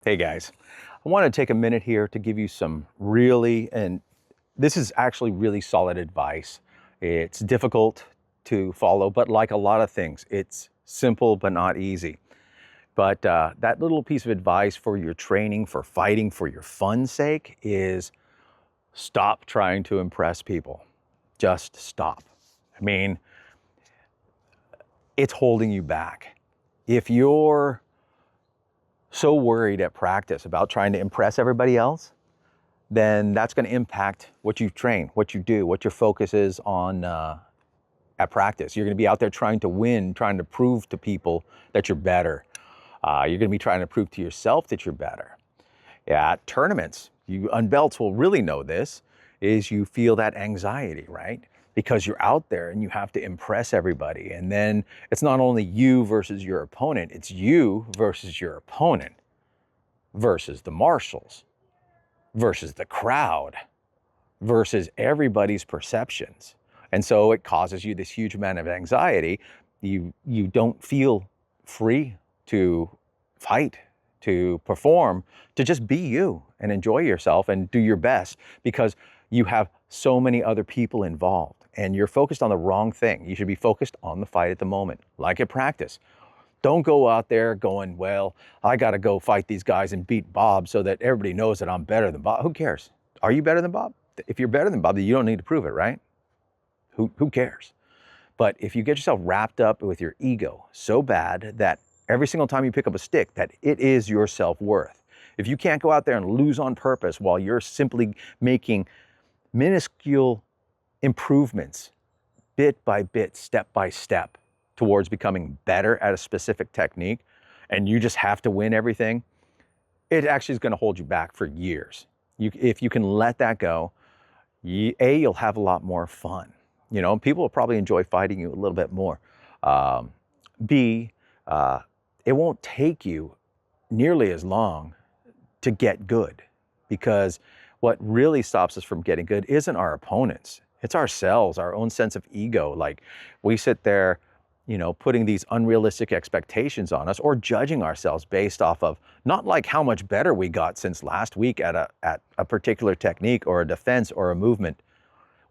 Hey guys, I want to take a minute here to give you some and this is actually really solid advice. It's difficult to follow, but like a lot of things, it's simple but not easy. But that little piece of advice for your training, for fighting, for your fun's sake is stop trying to impress people. Just stop. I mean, it's holding you back. If you're so worried at practice about trying to impress everybody else, then that's going to impact what you train, what you do, what your focus is on at practice. You're going to be out there trying to win, trying to prove to people that you're better. You're going to be trying to prove to yourself that you're better. At tournaments, you unbelts will really know this, is you feel that anxiety, right? Because you're out there and you have to impress everybody. And then it's not only you versus your opponent, it's you versus your opponent versus the marshals versus the crowd versus everybody's perceptions. And so it causes you this huge amount of anxiety. You don't feel free to fight, to perform, to just be you and enjoy yourself and do your best because you have so many other people involved and you're focused on the wrong thing. You should be focused on the fight at the moment, like at practice. Don't go out there going, well, I got to go fight these guys and beat Bob so that everybody knows that I'm better than Bob. Who cares? Are you better than Bob? If you're better than Bob, then you don't need to prove it, right? Who cares? But if you get yourself wrapped up with your ego so bad that every single time you pick up a stick, that it is your self-worth. If you can't go out there and lose on purpose while you're simply making minuscule improvements, bit by bit, step by step, towards becoming better at a specific technique, and you just have to win everything, it actually is going to hold you back for years. If you can let that go, you'll have a lot more fun. You know, people will probably enjoy fighting you a little bit more. B, it won't take you nearly as long to get good, because what really stops us from getting good isn't our opponents. It's ourselves, our own sense of ego. Like we sit there, you know, putting these unrealistic expectations on us or judging ourselves based off of not like how much better we got since last week at a particular technique or a defense or a movement.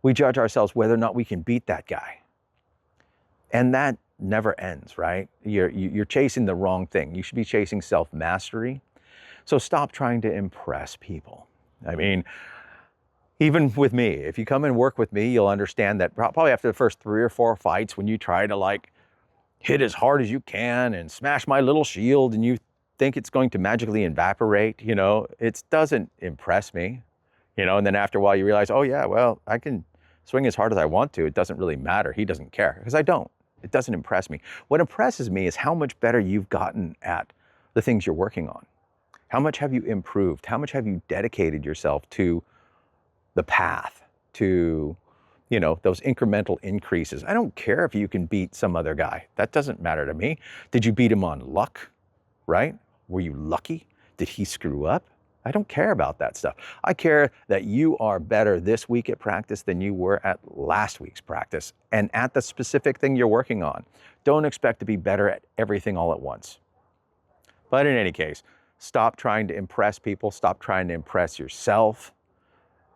We judge ourselves whether or not we can beat that guy. And that never ends, right? You're chasing the wrong thing. You should be chasing self-mastery. So stop trying to impress people. I mean, even with me, if you come and work with me, you'll understand that probably after the first 3 or 4 fights, when you try to like hit as hard as you can and smash my little shield and you think it's going to magically evaporate, you know, it doesn't impress me, you know, and then after a while you realize, oh yeah, well, I can swing as hard as I want to. It doesn't really matter. He doesn't care because I don't. It doesn't impress me. What impresses me is how much better you've gotten at the things you're working on. How much have you improved? How much have you dedicated yourself to the path, to, you know, those incremental increases? I don't care if you can beat some other guy. That doesn't matter to me. Did you beat him on luck, right? Were you lucky? Did he screw up? I don't care about that stuff. I care that you are better this week at practice than you were at last week's practice and at the specific thing you're working on. Don't expect to be better at everything all at once. But in any case, stop trying to impress people. Stop trying to impress yourself.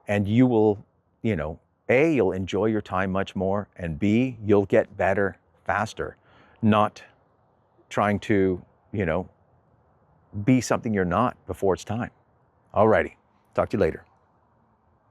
And you will, you know, A, you'll enjoy your time much more, and B, you'll get better faster, not trying to, you know, be something you're not before it's time. Alrighty, talk to you later.